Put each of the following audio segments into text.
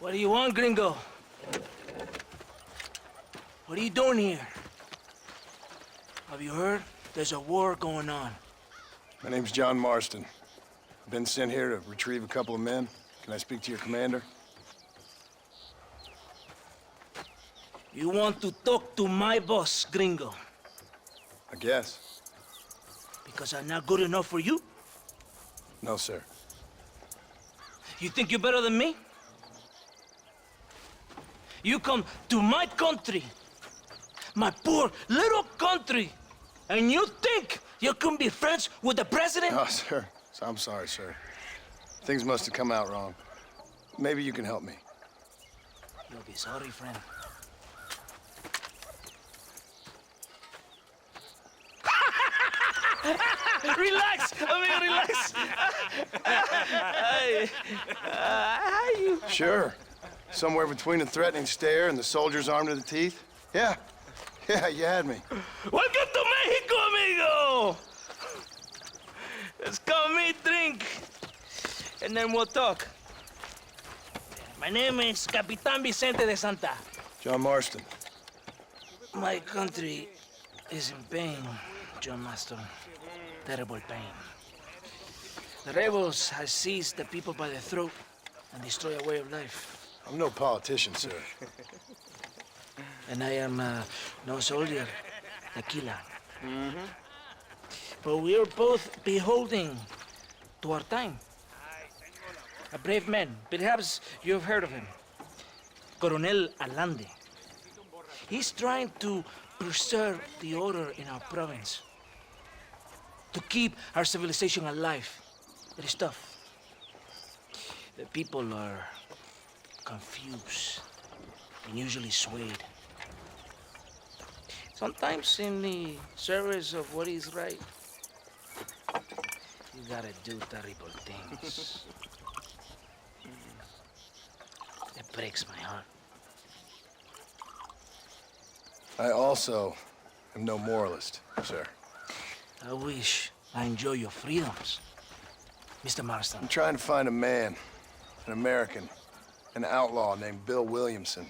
What do you want, gringo? What are you doing here? Have you heard? There's a war going on. My name's John Marston. I've been sent here to retrieve a couple of men. Can I speak to your commander? You want to talk to my boss, gringo? I guess. Because I'm not good enough for you? No, sir. You think you're better than me? You come to my country, my poor little country, and you think you can be friends with the president? Oh, sir. I'm sorry, sir. Things must have come out wrong. Maybe you can help me. You'll be sorry, friend. Relax, amigo, relax. You... Sure. Somewhere between a threatening stare and the soldier's armed to the teeth? Yeah. Yeah, you had me. Welcome to Mexico, amigo! Let's come eat, drink, and then we'll talk. My name is Capitan Vicente de Santa. John Marston. My country is in pain, John Marston. Terrible pain. The rebels have seized the people by the throat and destroy a way of life. I'm no politician, sir. And I am no soldier, tequila. But we are both beholding to our time. A brave man, perhaps you've heard of him. Coronel Allende. He's trying to preserve the order in our province. To keep our civilization alive. It is tough. The people are confused and usually swayed. Sometimes in the service of what is right, you gotta do terrible things. It breaks my heart. I also am no moralist, sir. I wish I enjoy your freedoms, Mr. Marston. I'm trying to find a man, an American, an outlaw named Bill Williamson.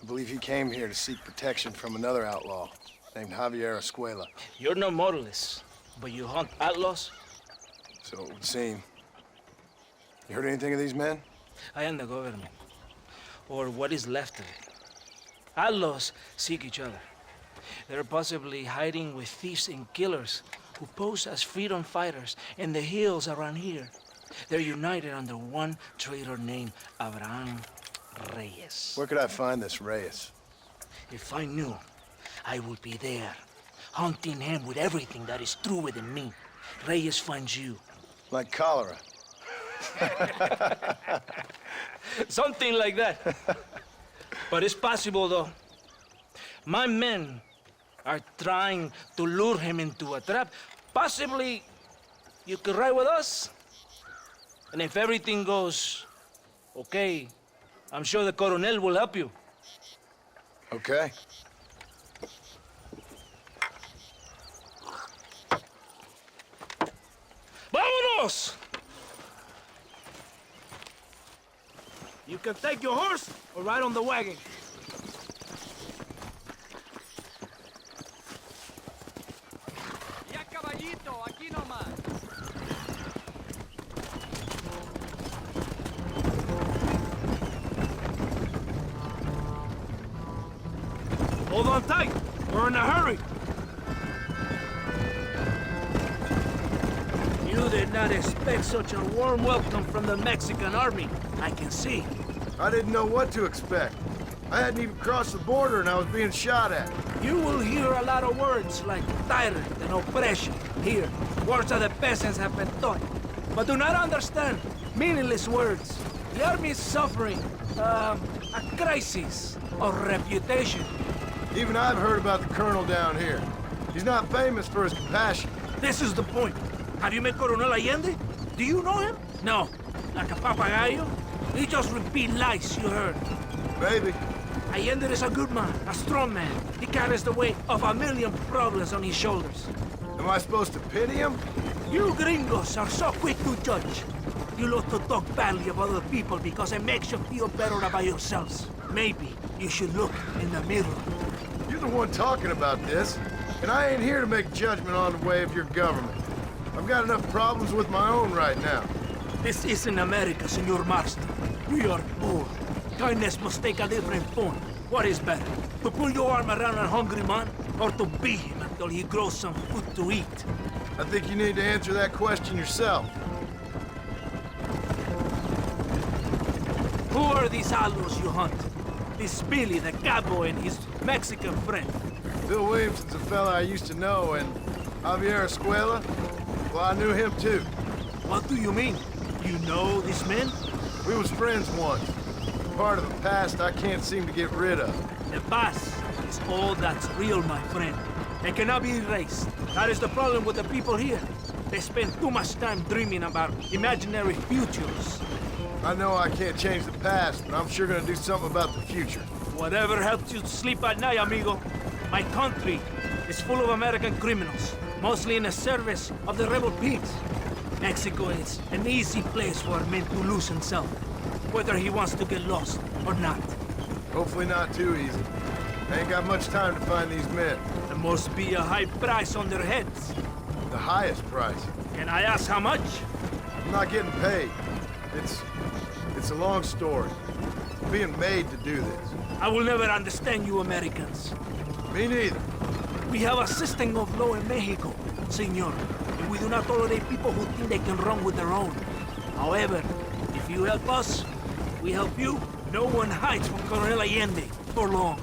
I believe he came here to seek protection from another outlaw named Javier Escuela. You're no moralist, but you hunt outlaws? So it would seem. You heard anything of these men? I am the government, or what is left of it. Outlaws seek each other. They're possibly hiding with thieves and killers who pose as freedom fighters in the hills around here. They're united under one traitor named Abraham Reyes. Where could I find this Reyes? If I knew, I would be there, hunting him with everything that is true within me. Reyes finds you. Like cholera. Something like that. But it's possible, though. My men are trying to lure him into a trap. Possibly, you could ride with us. And if everything goes okay, I'm sure the Coronel will help you. Okay. ¡Vámonos! You can take your horse or ride on the wagon. Ya caballito, aquí nomás. Hold on tight. We're in a hurry. You did not expect such a warm welcome from the Mexican army. I can see. I didn't know what to expect. I hadn't even crossed the border and I was being shot at. You will hear a lot of words like tyrant and oppression here. Words that the peasants have been taught. But do not understand meaningless words. The army is suffering a crisis of reputation. Even I've heard about the colonel down here. He's not famous for his compassion. This is the point. Have you met Coronel Allende? Do you know him? No. Like a papagayo? He just repeat lies you heard. Maybe. Allende is a good man, a strong man. He carries the weight of 1,000,000 problems on his shoulders. Am I supposed to pity him? You gringos are so quick to judge. You love to talk badly about other people because it makes you feel better about yourselves. Maybe you should look in the mirror. You're the one talking about this, and I ain't here to make judgment on the way of your government. I've got enough problems with my own right now. This isn't America, Senor Marston. We are poor. Kindness must take a different form. What is better, to pull your arm around a hungry man, or to beat him until he grows some food to eat? I think you need to answer that question yourself. Who are these outlaws you hunt? This Billy, the cowboy, and his Mexican friend. Bill Williamson's a fella I used to know, and Javier Escuela, well, I knew him too. What do you mean? You know this man? We was friends once. Part of the past I can't seem to get rid of. The past is all that's real, my friend. It cannot be erased. That is the problem with the people here. They spend too much time dreaming about imaginary futures. I know I can't change the past, but I'm sure gonna do something about the future. Whatever helps you sleep at night, amigo. My country is full of American criminals, mostly in the service of the rebel pigs. Mexico is an easy place for a man to lose himself, whether he wants to get lost or not. Hopefully not too easy. I ain't got much time to find these men. There must be a high price on their heads. The highest price. Can I ask how much? I'm not getting paid. It's a long story. I'm being made to do this. I will never understand you Americans. Me neither. We have a system of law in Mexico, senor, and we do not tolerate people who think they can run with their own. However, if you help us, we help you. No one hides from Colonel Allende for long.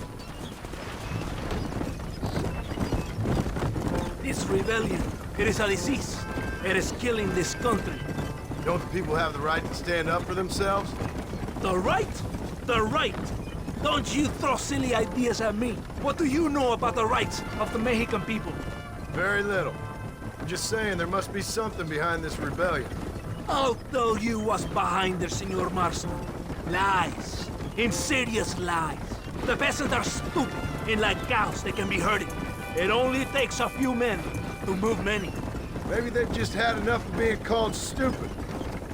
This rebellion, it is a disease. It is killing this country. Don't the people have the right to stand up for themselves? The right? The right! Don't you throw silly ideas at me. What do you know about the rights of the Mexican people? Very little. I'm just saying there must be something behind this rebellion. I'll tell you what's behind there, Senor Marston. Lies. Insidious lies. The peasants are stupid, and like cows, they can be herded. It only takes a few men to move many. Maybe they've just had enough of being called stupid.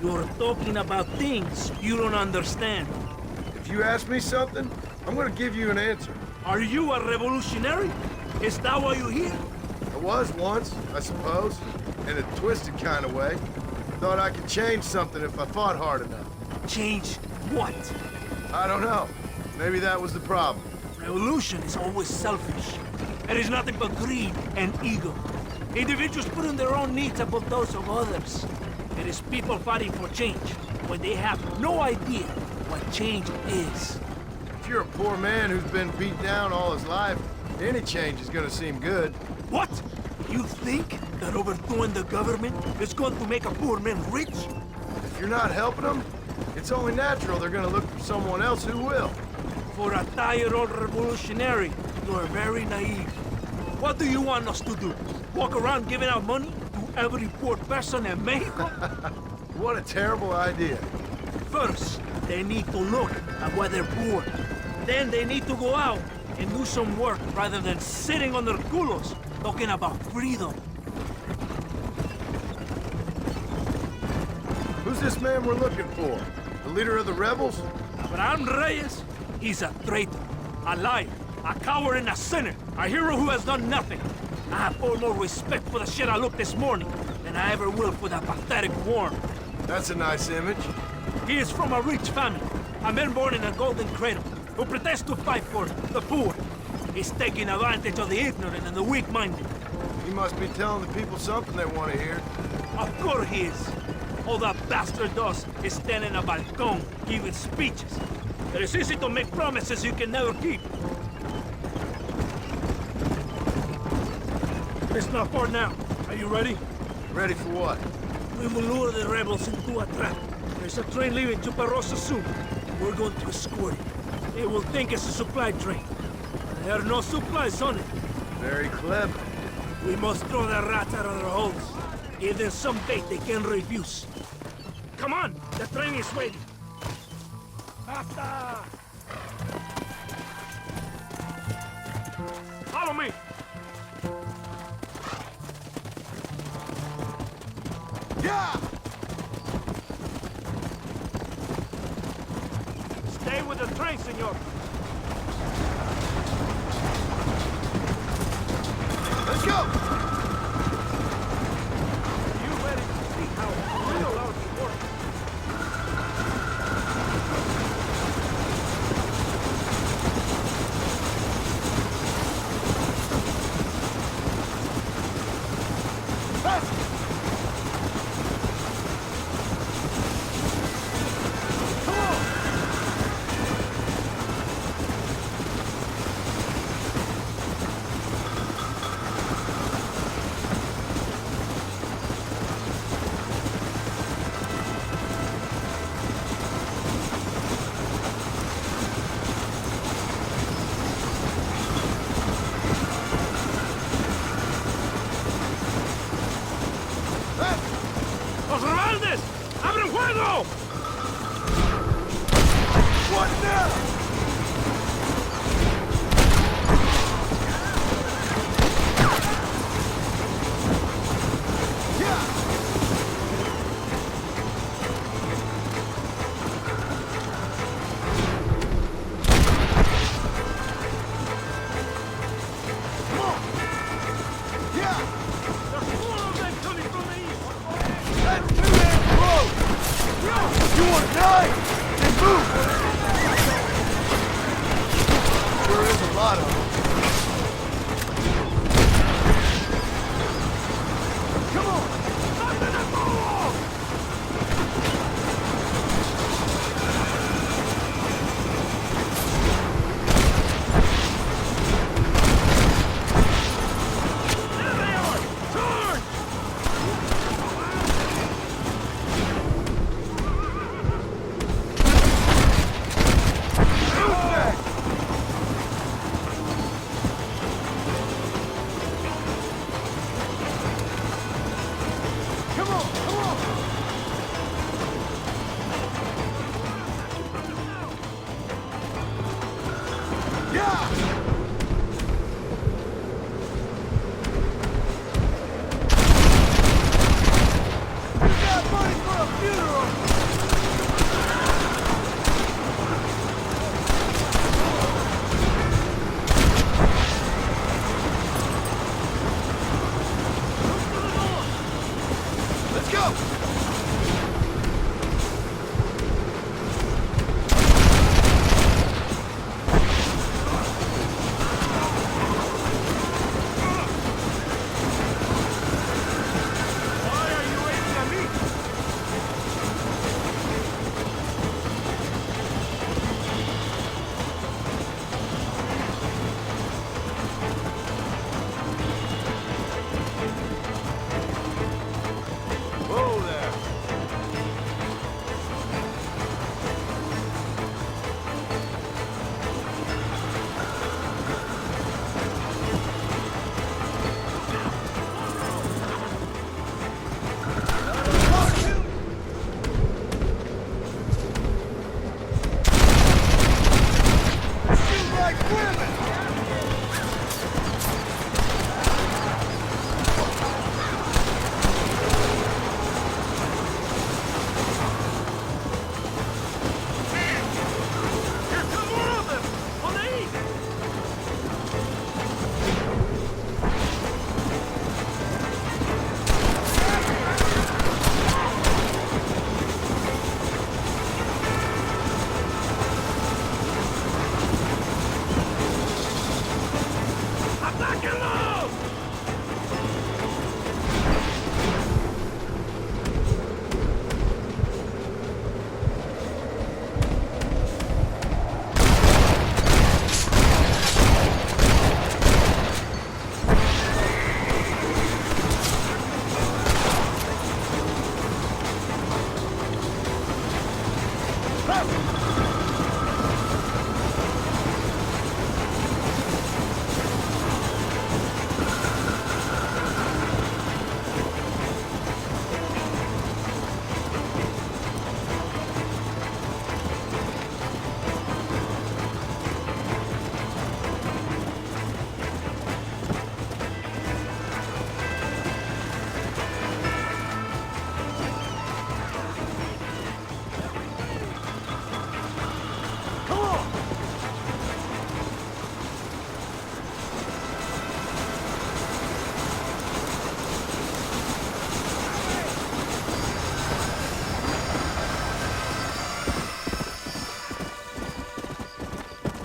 You're talking about things you don't understand. If you ask me something, I'm gonna give you an answer. Are you a revolutionary? Is that why you're here? I was once, I suppose, in a twisted kind of way. Thought I could change something if I fought hard enough. Change what? I don't know. Maybe that was the problem. Revolution is always selfish. It is nothing but greed and ego. Individuals putting their own needs above those of others. It is people fighting for change when they have no idea what change is. If you're a poor man who's been beat down all his life, any change is gonna seem good. What? You think that overthrowing the government is going to make a poor man rich? If you're not helping them, it's only natural they're gonna look for someone else who will. For a tired old revolutionary, you are very naive. What do you want us to do? Walk around giving out money to every poor person in Mexico? What a terrible idea. First, they need to look at why they're poor. Then they need to go out and do some work rather than sitting on their culos talking about freedom. Who's this man we're looking for? The leader of the rebels? Abraham Reyes, he's a traitor, a liar, a coward and a sinner, a hero who has done nothing. I have far more respect for the shit I looked this morning than I ever will for that pathetic worm. That's a nice image. He is from a rich family, a man born in a golden cradle, who pretends to fight for the poor. He's taking advantage of the ignorant and the weak-minded. He must be telling the people something they want to hear. Of course he is. All that bastard does is stand in a balcón giving speeches. It is easy to make promises you can never keep. It's not far now. Are you ready? Ready for what? We will lure the rebels into a trap. There's a train leaving Chuparosa soon. We're going to escort it. It will think it's a supply train. There are no supplies on it. Very clever. We must throw the rats out of their holes. Give them some bait they can refuse. Come on! The train is waiting. After! Follow me! Yeah! with the train, senor. Let's go! You ready to see how little else works?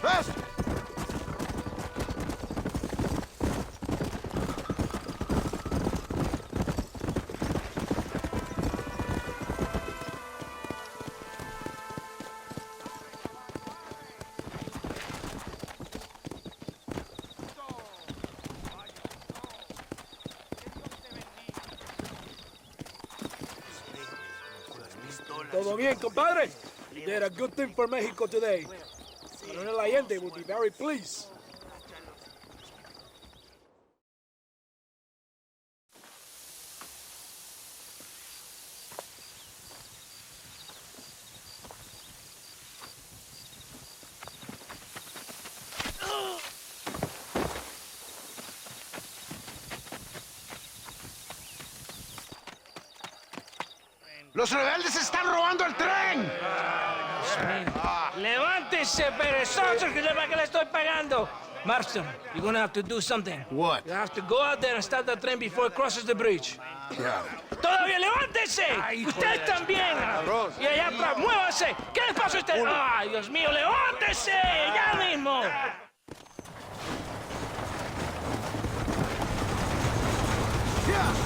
Fast! Todo bien, compadre? You did a good thing for Mexico today. Coronel Allende will be very pleased. ¡Los rebeldes están robando el tren! ¡Levántense, perezosos, que es que le estoy pagando! Marston, you're gonna have to do something. What? You have to go out there and stop the train before it crosses the bridge. Yeah. ¡Todavía levántense! ¡Usted también! Y allá atrás, muévanse. ¿Qué les pasa a usted? ¡Ay, Dios mío, levántense! ¡Ya mismo! Yeah.